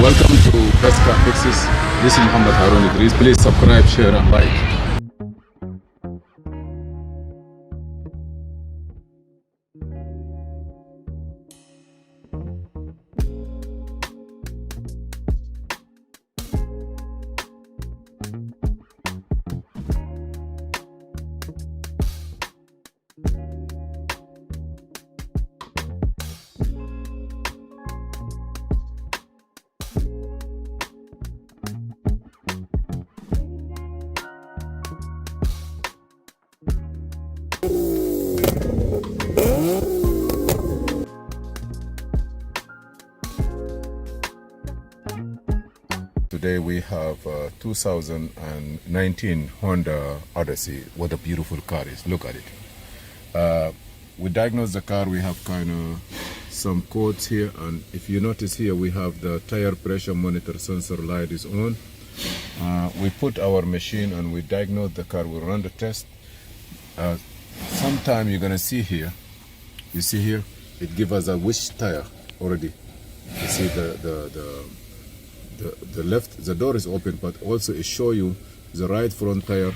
Welcome to Best Car Fixes. This is Mohamed Harun Idris. Please subscribe, share and like. Today we have 2019 Honda Odyssey. What a beautiful car is. Look at it. We diagnosed the car. We have kind of some codes here, and if you notice here we have the tire pressure monitor sensor light is on. We put our machine and we diagnose the car. We run the test. Sometime you're gonna see here, you see here, it gives us a which tire already. You see the left, the door is open, but also it show you the right front tire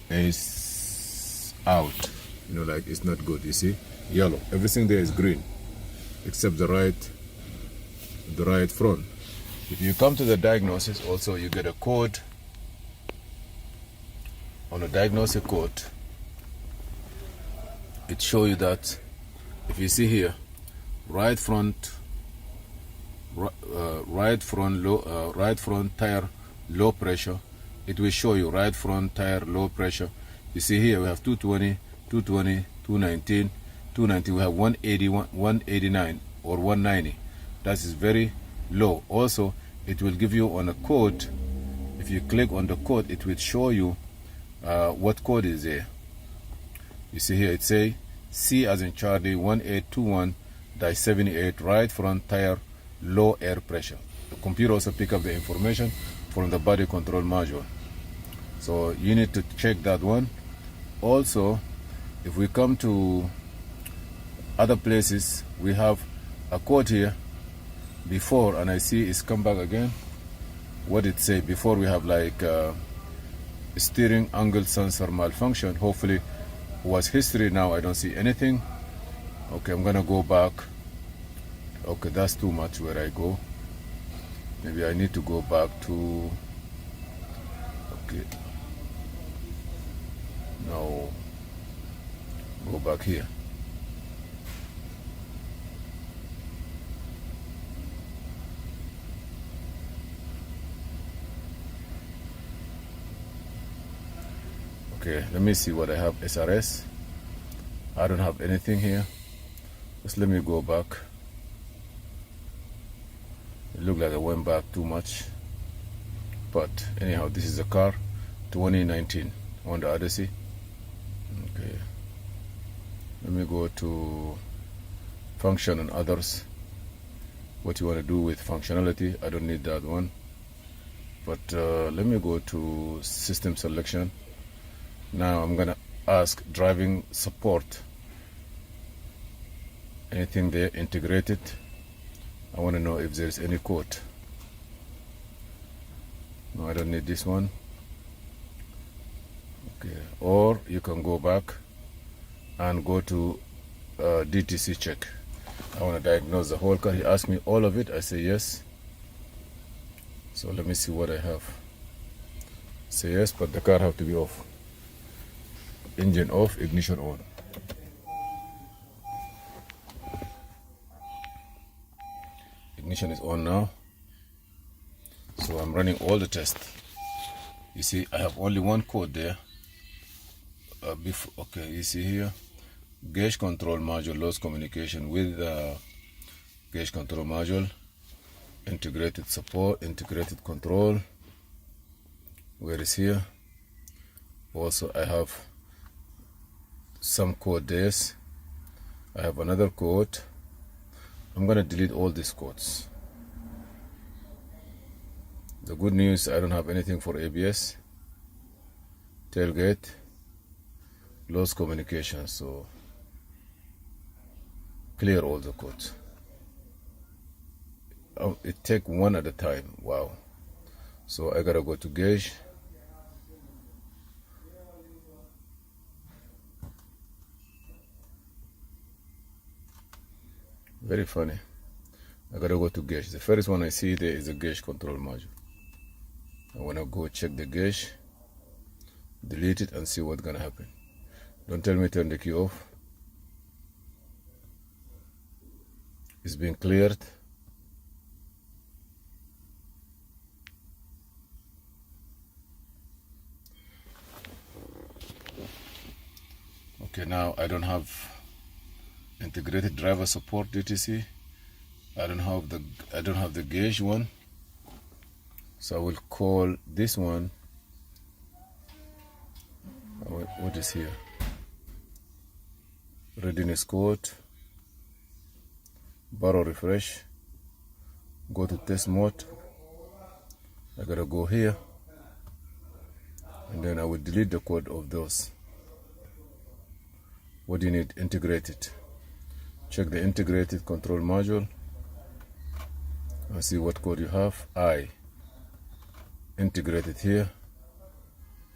is out, you know, like it's not good. You see, yellow, everything there is green except the right front. If you come to the diagnosis, also you get a code. On the diagnostic code, it show you that if you see here, right front tire low pressure, it will show you right front tire low pressure. You see here we have 220, 220, 219, 290. We have 181, 189 or 190. That is very low. Also, it will give you on a code. If you click on the code, it will show you what code is there. You see here it say C as in Charlie 1821-78 right front tire low air pressure. The computer also pick up the information from the body control module, so you need to check that one. Also, if we come to other places, we have a code here before, and I see it's come back again. What it say before, we have like steering angle sensor malfunction. Hopefully was history. Now I don't see anything. Okay, I'm gonna go back. Okay, that's too much where I go. Maybe I need to go back to, okay, now go back here. Okay, let me see what I have. SRS, I don't have anything here. Just let me go back. It looked like I went back too much, but anyhow, this is the car, 2019 Honda Odyssey. Okay, let me go to function and others. What you want to do with functionality, I don't need that one, but let me go to system selection. Now I'm gonna ask driving support. Anything there integrated? I want to know if there's any code. No, I don't need this one. Okay, or you can go back and go to DTC check. I want to diagnose the whole car. He asked me all of it. I say yes. So let me see what I have. Say yes, but the car have to be off. Engine off, ignition on. Ignition is on now, so I'm running all the tests. You see, I have only one code there. Okay, you see here, gauge control module lost communication with gauge control module, integrated support, integrated control. Where is here? Also, I have some code there. I have another code. I'm gonna delete all these codes. The good news, I don't have anything for ABS, tailgate, lost communication, so clear all the codes. it take one at a time. Wow. So I gotta go to gauge. Very funny. I gotta go to gauge. The first one I see there is a gauge control module. I wanna go check the gauge, delete it, and see what's gonna happen. Don't tell me turn the key off. It's been cleared. Okay, now I don't have integrated driver support DTC. I don't have the gauge one. So I will call this one. What is here? Readiness code. Barrel refresh. Go to test mode. I gotta go here, and then I will delete the code of those. What do you need? Integrated. Check the integrated control module and see what code you have. I integrated here,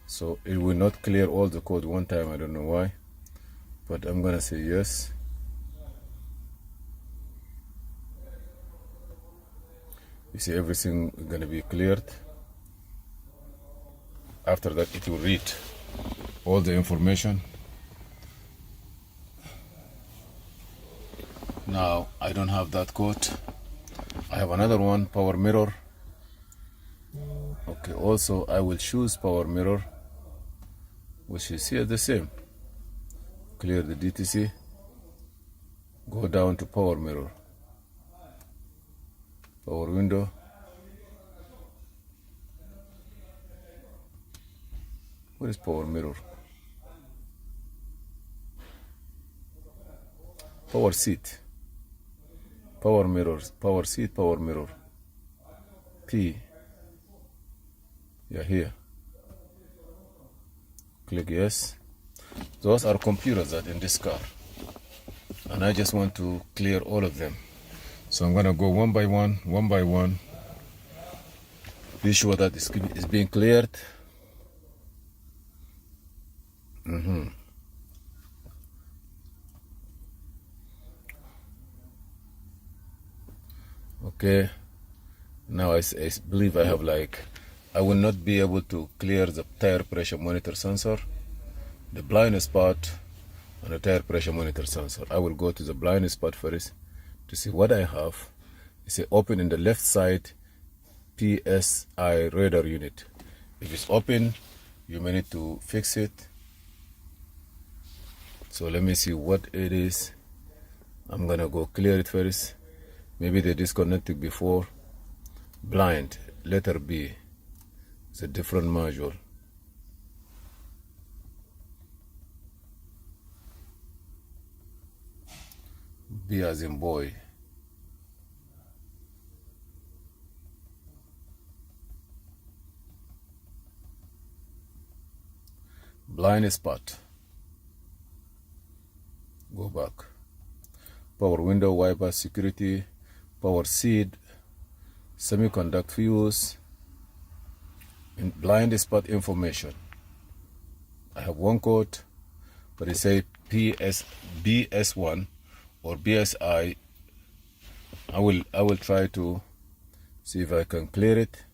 so it will not clear all the code one time. I don't know why, but I'm gonna say yes. You see everything gonna be cleared. After that it will read all the information. Now I don't have that code. I have another one, power mirror. Okay, also I will choose power mirror, which is here the same. Clear the DTC, go down to power mirror, power window. What is power mirror? Power seat. Power mirrors, power seat, power mirror. P. Yeah, here. Click yes. Those are computers that in this car, and I just want to clear all of them. So I'm gonna go one by one. Be sure that it's being cleared. Okay, now I believe I have I will not be able to clear the tire pressure monitor sensor, the blind spot, and the tire pressure monitor sensor. I will go to the blind spot first to see what I have. It's open in the left side PSI radar unit. If it's open, you may need to fix it. So let me see what it is. I'm gonna go clear it first. Maybe they disconnected before. Blind, letter B. It's a different module. B as in boy. Blind spot. Go back. Power window, wiper, security, power seed, semiconductor fuse, and blind spot information. I have one code, but it says BS1 or BSI. I will try to see if I can clear it.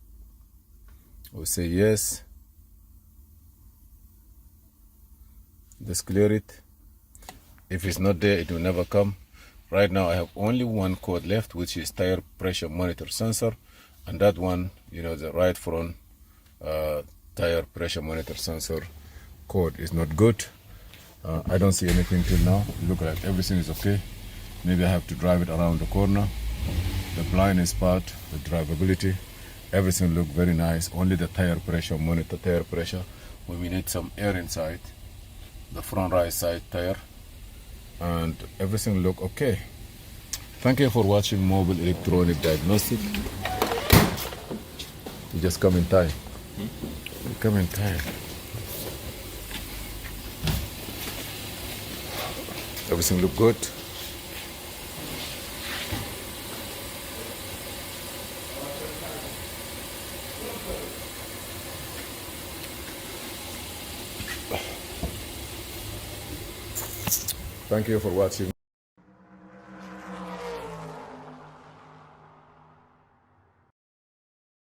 We'll say yes. Just clear it. If it's not there, it will never come. Right now I have only one code left, which is tire pressure monitor sensor, and that one, the right front tire pressure monitor sensor code is not good. I don't see anything till now. It looks like everything is okay. Maybe I have to drive it around the corner. The blind spot, the drivability, everything look very nice. Only the tire pressure monitor, tire pressure, when we need some air inside the front right side tire, and everything look okay. Thank you for watching Mobile Electronic Diagnostic. You just come in time. You come in time. Everything look good. Thank you for watching.